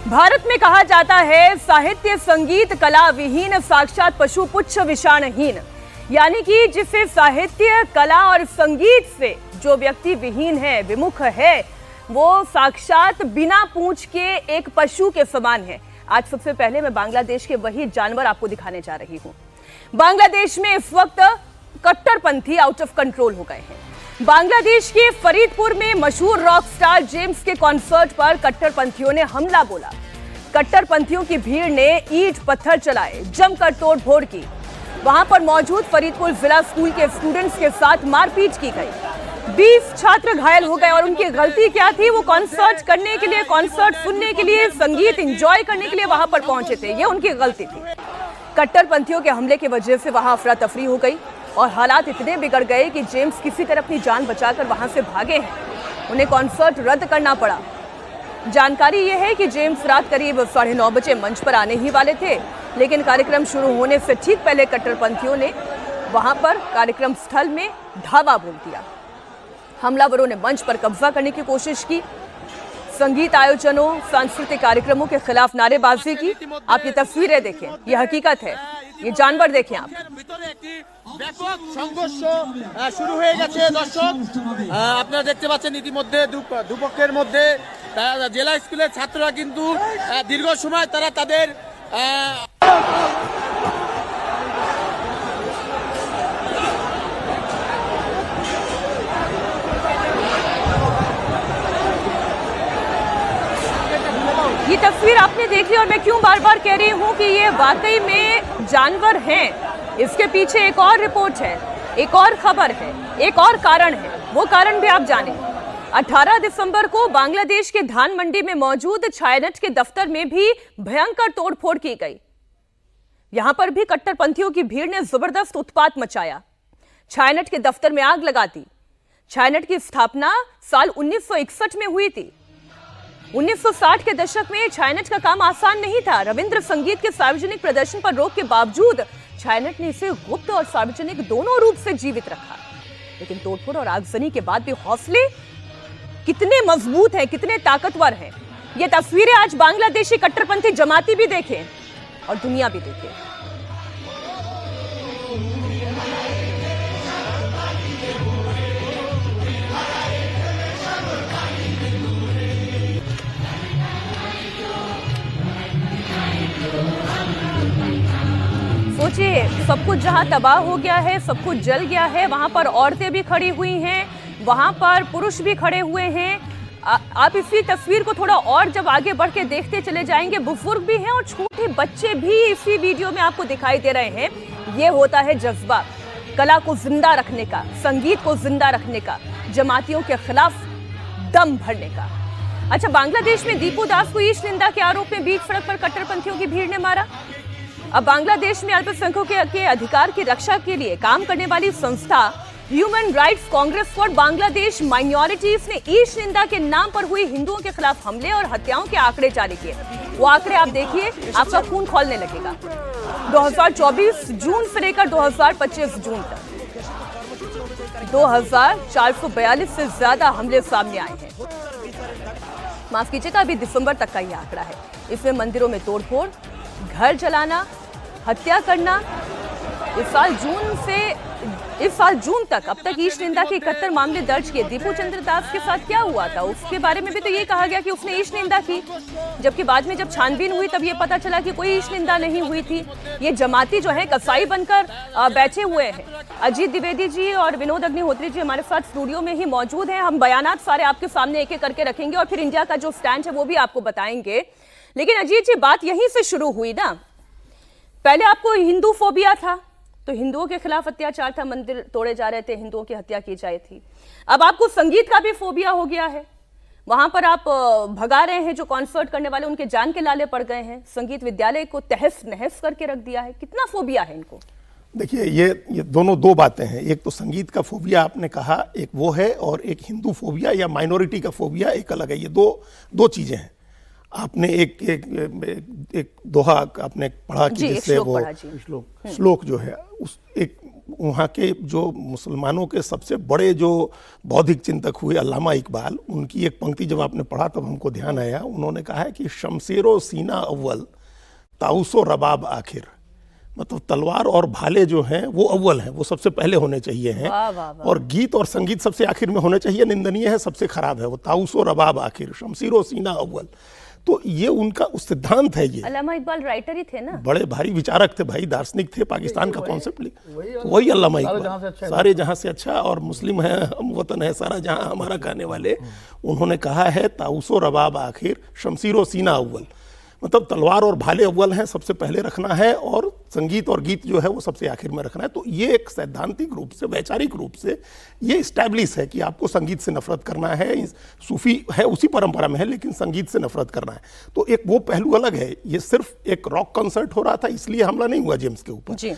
भारत में कहा जाता है साहित्य संगीत कला विहीन साक्षात पशु पुच्छ विषाणहीन, यानी कि जिसे साहित्य कला और संगीत से जो व्यक्ति विहीन है, विमुख है, वो साक्षात बिना पूंछ के एक पशु के समान है। आज सबसे पहले मैं बांग्लादेश के वही जानवर आपको दिखाने जा रही हूं। बांग्लादेश में इस वक्त कट्टरपंथी आउट ऑफ कंट्रोल हो गए हैं। बांग्लादेश के फरीदपुर में मशहूर रॉक स्टार जेम्स के कॉन्सर्ट पर कट्टरपंथियों ने हमला बोला। कट्टरपंथियों की भीड़ ने ईंट पत्थर चलाए, जमकर तोड़फोड़ की। वहां पर मौजूद फरीदपुर जिला स्कूल के स्टूडेंट्स के साथ मारपीट की गई। 20 छात्र घायल हो गए और उनकी गलती क्या थी? वो कॉन्सर्ट करने के लिए, कॉन्सर्ट सुनने के लिए, संगीत एंजॉय करने के लिए वहां पर पहुंचे थे। ये उनकी गलती थी। कट्टरपंथियों के हमले की वजह से वहां अफरा तफरी हो गई और हालात इतने बिगड़ गए कि जेम्स किसी तरह अपनी जान बचाकर वहां से भागे हैं। उन्हें कॉन्सर्ट रद्द करना पड़ा। जानकारी यह है कि जेम्स रात करीब 9:30 बजे मंच पर आने ही वाले थे, लेकिन कार्यक्रम शुरू होने से ठीक पहले कट्टरपंथियों ने वहां पर कार्यक्रम स्थल में धावा बोल दिया। हमलावरों ने मंच पर कब्जा करने की कोशिश की, संगीत आयोजनों, सांस्कृतिक कार्यक्रमों के खिलाफ नारेबाजी की। आप ये तस्वीरें देखें, ये हकीकत है, ये जानवर देखें आप। ব্যাপক সংঘর্ষ শুরু হয়ে গেছে দর্শক, আপনারা দেখতে পাচ্ছেন ইতিমধ্যে দুপক্ষের মধ্যে জেলা স্কুলের ছাত্ররা কিন্তু দীর্ঘ সময় তারা তাদের ये तस्वीर आपने देख ली और मैं क्यों बार बार कह रही हूं कि ये वाकई में जानवर हैं। इसके पीछे एक और रिपोर्ट है, एक और खबर है, एक और कारण है। वो कारण भी आप जानें। 18 दिसंबर को बांग्लादेश के धान मंडी में मौजूद छायानट के दफ्तर में भी भयंकर तोड़फोड़ की गई। यहां पर भी कट्टरपंथियों की भीड़ ने जबरदस्त उत्पात मचाया, छायानट के दफ्तर में आग लगा दी। छायानट की स्थापना साल 1961 में हुई थी। 1960 के दशक में छायानट का काम आसान नहीं था। रविंद्र संगीत के सार्वजनिक प्रदर्शन पर रोक के बावजूद छायानट ने इसे गुप्त और सार्वजनिक दोनों रूप से जीवित रखा। लेकिन तोड़फोड़ और आगजनी के बाद भी हौसले कितने मजबूत हैं, कितने ताकतवर हैं। ये तस्वीरें आज बांग्लादेशी कट्टरपंथी जमाती भी देखें और दुनिया भी देखे। सोचिए, सब कुछ जहां तबाह हो गया है, सब कुछ जल गया है, वहां पर औरतें भी खड़ी हुई हैं, वहां पर पुरुष भी खड़े हुए हैं। आप इसी तस्वीर को थोड़ा और जब आगे बढ़ के देखते चले जाएंगे, बुजुर्ग भी हैं और छोटे बच्चे भी इसी वीडियो में आपको दिखाई दे रहे हैं। ये होता है जज्बा, कला को जिंदा रखने का, संगीत को जिंदा रखने का, जमातियों के खिलाफ दम भरने का। अच्छा, बांग्लादेश में दीपू दास को ईश निंदा के आरोप में बीच सड़क पर कट्टरपंथियों की भीड़ ने मारा। अब बांग्लादेश में अल्पसंख्यकों के अधिकार की रक्षा के लिए काम करने वाली संस्था human rights Congress for Bangladesh minorities ने ईश निंदा के नाम पर हुई हिंदुओं के खिलाफ हमले और हत्याओं के आंकड़े जारी किए। वो आंकड़े आप देखिए, आपका खून खौलने लगेगा। 2024 जून से लेकर 2025 जून तक 2442 से ज्यादा हमले सामने आए हैं। माफ कीजिएगा, अभी दिसंबर तक का ये आंकड़ा है। इसमें मंदिरों में तोड़फोड़, घर जलाना, हत्या करना। इस साल जून तक अब तक ईश निंदा के 71 मामले दर्ज किए। दीपू चंद्र दास के साथ क्या हुआ था, उसके बारे में भी तो ये कहा गया कि उसने ईश निंदा की, जबकि बाद में जब छानबीन हुई तब ये पता चला कि कोई ईश निंदा नहीं हुई थी। ये जमाती जो है कसाई बनकर बैठे हुए हैं। अजीत द्विवेदी जी और विनोद अग्निहोत्री जी हमारे साथ स्टूडियो में ही मौजूद हैं। हम बयानात सारे आपके सामने एक एक करके रखेंगे और फिर इंडिया का जो स्टैंड है वो भी आपको बताएंगे। लेकिन अजीत जी, बात यहीं से शुरू हुई ना। पहले आपको हिंदू फोबिया था, तो हिंदुओं के खिलाफ अत्याचार था, मंदिर तोड़े जा रहे थे, हिंदुओं की हत्या की जाए थी। अब आपको संगीत का भी फोबिया हो गया है। वहां पर आप भगा रहे हैं जो कॉन्सर्ट करने वाले, उनके जान के लाले पड़ गए हैं। संगीत विद्यालय को तहस नहस करके रख दिया है। कितना फोबिया है इनको? देखिए, ये दोनों दो बातें हैं। एक तो संगीत का फोबिया आपने कहा, एक वो है, और एक हिंदू फोबिया या माइनॉरिटी का फोबिया एक अलग है। ये दो चीजें हैं। आपने एक दोहा आपने पढ़ा कि जी, एक जिससे श्लोक वो पढ़ा जी। श्लोक जो है उस एक वहाँ के जो मुसलमानों के सबसे बड़े जो बौद्धिक चिंतक हुए अल्लामा इकबाल, उनकी एक पंक्ति जब आपने पढ़ा तब हमको ध्यान आया। उन्होंने कहा है कि शमशेरो सीना अव्वल ताउसो रबाब आखिर, मतलब तलवार और भाले जो हैं वो अव्वल हैं, वो सबसे पहले होने चाहिए हैं, वाह, वाह, वाह। और गीत और संगीत सबसे आखिर में होने चाहिए, निंदनीय है, सबसे खराब है वो ताउसो रबाब आखिर, शमशीरो सीना अव्वल। तो ये उनका सिद्धांत है। ये अल्लामा इकबाल राइटर ही थे ना, बड़े भारी विचारक थे भाई, दार्शनिक थे, पाकिस्तान का कॉन्सेप्ट वही अल्लामा इकबाल, सारे जहां से अच्छा, और मुस्लिम है, हम वतन है, सारा जहां हमारा कहने वाले, उन्होंने कहा है ताउसो रबाब आखिर शमशीरो सीना अव्वल, मतलब तलवार और भाले अव्वल हैं, सबसे पहले रखना है, और संगीत और गीत जो है वो सबसे आखिर में रखना है। तो ये एक सैद्धांतिक रूप से, वैचारिक रूप से ये इस्टेब्लिश है कि आपको संगीत से नफरत करना है। सूफी है उसी परंपरा में है, लेकिन संगीत से नफरत करना है, तो एक वो पहलू अलग है। ये सिर्फ एक रॉक कॉन्सर्ट हो रहा था इसलिए हमला नहीं हुआ जेम्स के ऊपर, जी।